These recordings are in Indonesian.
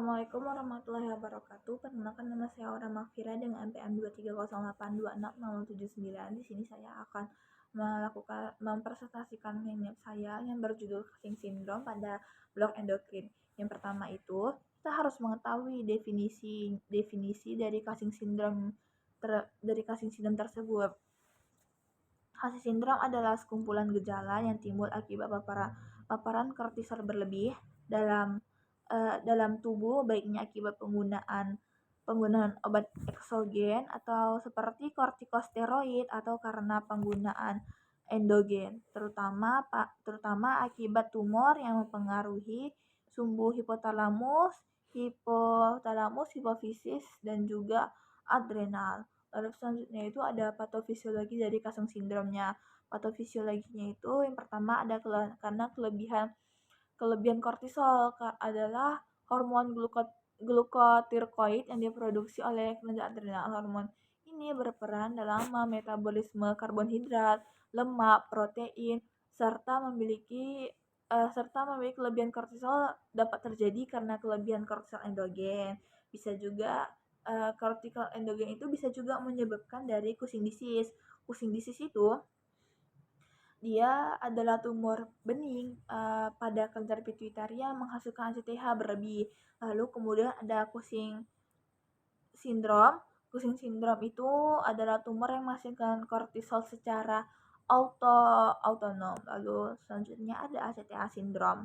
Assalamualaikum warahmatullahi wabarakatuh. Perkenalkan nama saya Aura Makfira dengan NPM 230826079. Di sini saya akan mempresentasikan minat saya yang berjudul Cushing Syndrome pada blok endokrin. Yang pertama itu, kita harus mengetahui definisi dari Cushing Syndrome tersebut. Cushing Syndrome adalah sekumpulan gejala yang timbul akibat paparan kortisol berlebih dalam tubuh, baiknya akibat penggunaan obat eksogen atau seperti kortikosteroid atau karena penggunaan endogen, terutama akibat tumor yang mempengaruhi sumbu hipofisis, dan juga adrenal. Lalu selanjutnya itu ada patofisiologi dari Cushing syndrome-nya. Patofisiologinya itu yang pertama ada karena kelebihan kortisol adalah hormon glukotiroid yang diproduksi oleh kelenjar adrenal. Hormon ini berperan dalam metabolisme karbohidrat, lemak, protein, serta memiliki kelebihan kortisol dapat terjadi karena kelebihan kortisol endogen. Bisa juga kortisol endogen itu bisa juga menyebabkan dari Cushing disease. Cushing disease itu dia adalah tumor bening pada kelenjar pituitari yang menghasilkan ACTH berlebih. Lalu kemudian ada Cushing syndrome. Cushing syndrome itu adalah tumor yang menghasilkan kortisol secara autonom. Lalu selanjutnya ada ACTH syndrome.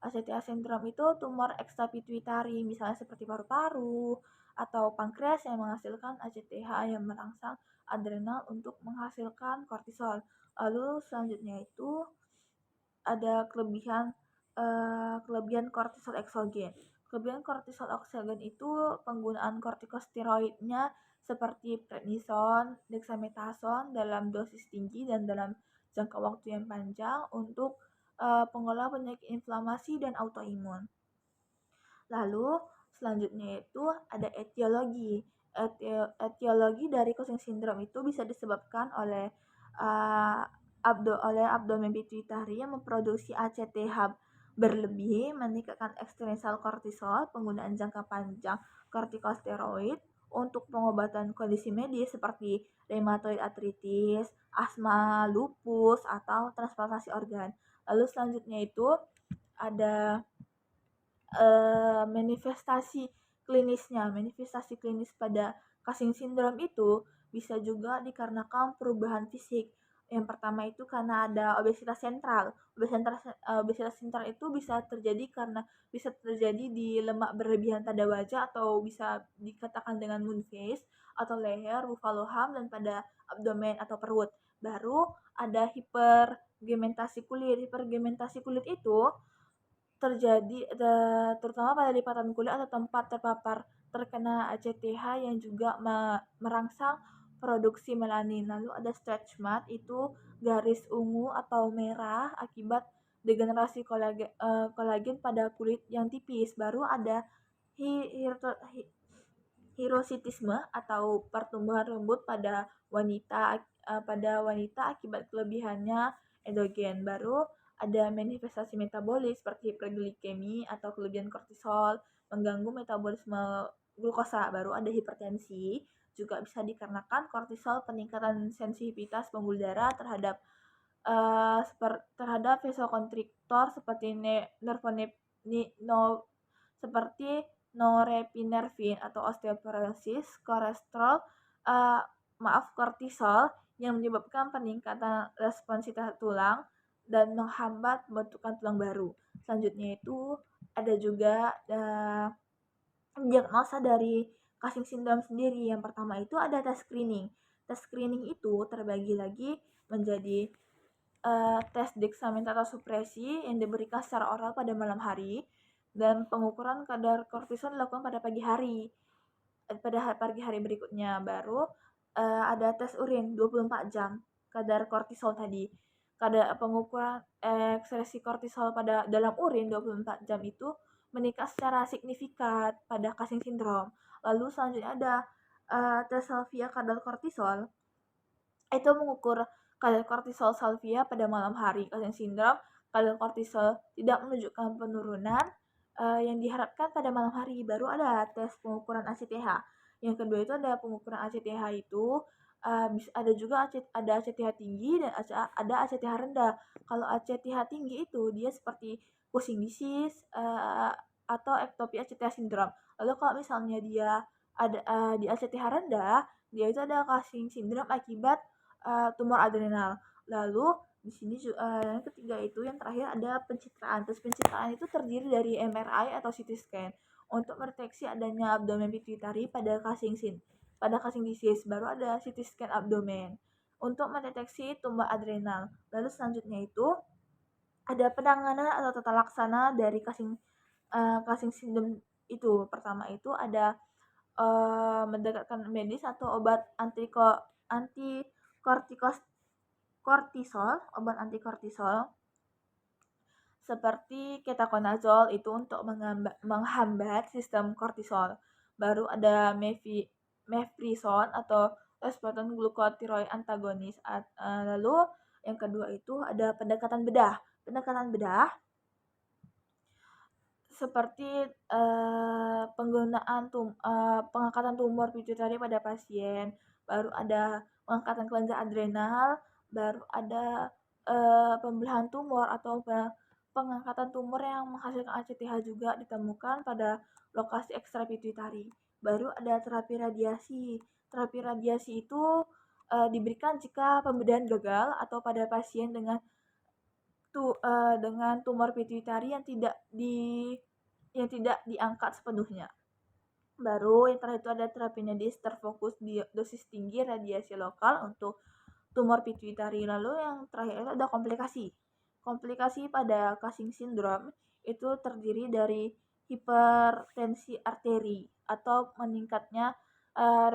ACTH syndrome itu tumor ekstrapituitari, misalnya seperti paru-paru atau pankreas yang menghasilkan ACTH yang merangsang adrenal untuk menghasilkan kortisol. Lalu selanjutnya itu ada kelebihan kortisol eksogen. Kelebihan kortisol eksogen itu penggunaan kortikosteroidnya seperti prednison, dexamethasone dalam dosis tinggi dan dalam jangka waktu yang panjang untuk pengelola penyakit inflamasi dan autoimun. Lalu selanjutnya itu ada etiologi. Etiologi dari Cushing syndrome itu bisa disebabkan oleh abdomen pituitari yang memproduksi ACTH berlebih, meningkatkan eksternal kortisol, penggunaan jangka panjang kortikosteroid untuk pengobatan kondisi medis seperti rheumatoid arthritis, asma, lupus, atau transplantasi organ. Lalu selanjutnya itu ada manifestasi klinis pada Cushing syndrome itu bisa juga dikarenakan perubahan fisik. Yang pertama itu karena ada obesitas sentral. Obesitas sentral itu bisa terjadi di lemak berlebihan pada wajah, atau bisa dikatakan dengan moon face atau leher, buffalo hump, dan pada abdomen atau perut. Baru ada hiperpigmentasi kulit. Hiperpigmentasi kulit itu terjadi terutama pada lipatan kulit atau tempat terkena ACTH yang juga merangsang produksi melanin. Lalu ada stretch mark, itu garis ungu atau merah akibat degenerasi kolagen pada kulit yang tipis. Baru ada hirsutisme atau pertumbuhan rambut pada wanita akibat kelebihannya endogen. Baru ada manifestasi metabolis seperti hiperglikemi atau kelebihan kortisol mengganggu metabolisme glukosa. Baru ada hipertensi, juga bisa dikarenakan kortisol, peningkatan sensitivitas pembuluh darah terhadap vasokonstriktor seperti norepinefrin atau osteoporosis, kortisol yang menyebabkan peningkatan responsivitas tulang dan menghambat pembentukan tulang baru. Selanjutnya itu ada juga diagnosa dari Cushing syndrome sendiri. Yang pertama itu ada tes screening. Tes screening itu terbagi lagi menjadi tes dexamethasone supresi yang diberikan secara oral pada malam hari, dan pengukuran kadar kortisol dilakukan pada pagi hari berikutnya. Baru ada tes urin 24 jam kadar kortisol tadi. Kadar pengukuran ekskresi kortisol pada dalam urin 24 jam itu meningkat secara signifikan pada Cushing syndrome. Lalu selanjutnya ada tes salvia kadar kortisol. Itu mengukur kadar kortisol salvia pada malam hari. Cushing syndrome kadar kortisol tidak menunjukkan penurunan, yang diharapkan pada malam hari. Baru ada tes pengukuran ACTH. Yang kedua itu ada pengukuran ACTH itu, ada juga ada ACTH tinggi dan ada ACTH rendah. Kalau ACTH tinggi itu dia seperti Cushing disease, atau ectopia ACTH syndrome. Lalu kalau misalnya dia ada, di ACTH rendah, dia itu ada Cushing syndrome akibat, tumor adrenal. Lalu di sini yang ketiga itu yang terakhir ada pencitraan. Tes pencitraan itu terdiri dari MRI atau CT scan untuk mendeteksi adanya abdomen pituitari pada casing disease. Baru ada CT scan abdomen untuk mendeteksi tumor adrenal. Lalu selanjutnya itu ada penanganan atau tata laksana dari casing syndrome itu. Pertama itu ada mendekatkan medis atau obat anti obat anti kortisol seperti ketoconazole itu untuk menghambat sistem kortisol. Baru ada mefprison atau resveratrol glucocorticoid antagonis. Lalu yang kedua itu ada pendekatan bedah. Pendekatan bedah seperti pengangkatan tumor pituitari pada pasien, baru ada pengangkatan kelenjar adrenal, baru ada pembelahan tumor atau pengangkatan tumor yang menghasilkan ACTH juga ditemukan pada lokasi ekstrapituitari. Baru ada terapi radiasi. Terapi radiasi itu diberikan jika pembedahan gagal atau pada pasien dengan tumor pituitari yang tidak diangkat sepenuhnya. Baru yang terakhir itu ada terapi medis terfokus di dosis tinggi radiasi lokal untuk tumor pituitari. Lalu yang terakhir itu ada komplikasi. Komplikasi pada Cushing syndrome itu terdiri dari hipertensi arteri atau meningkatnya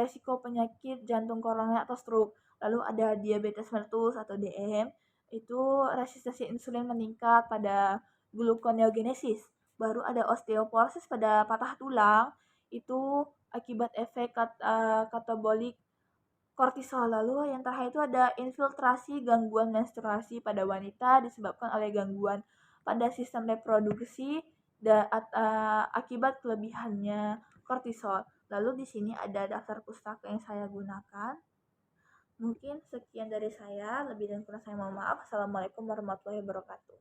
resiko penyakit jantung koroner atau stroke. Lalu ada diabetes mellitus atau DM, itu resistensi insulin meningkat pada gluconeogenesis. Baru ada osteoporosis pada patah tulang, itu akibat efek katabolik kortisol. Lalu yang terakhir itu ada infiltrasi gangguan menstruasi pada wanita disebabkan oleh gangguan pada sistem reproduksi akibat kelebihannya kortisol. Lalu di sini ada daftar pustaka yang saya gunakan. Mungkin sekian dari saya, lebih dan kurang saya mohon maaf. Assalamualaikum warahmatullahi wabarakatuh.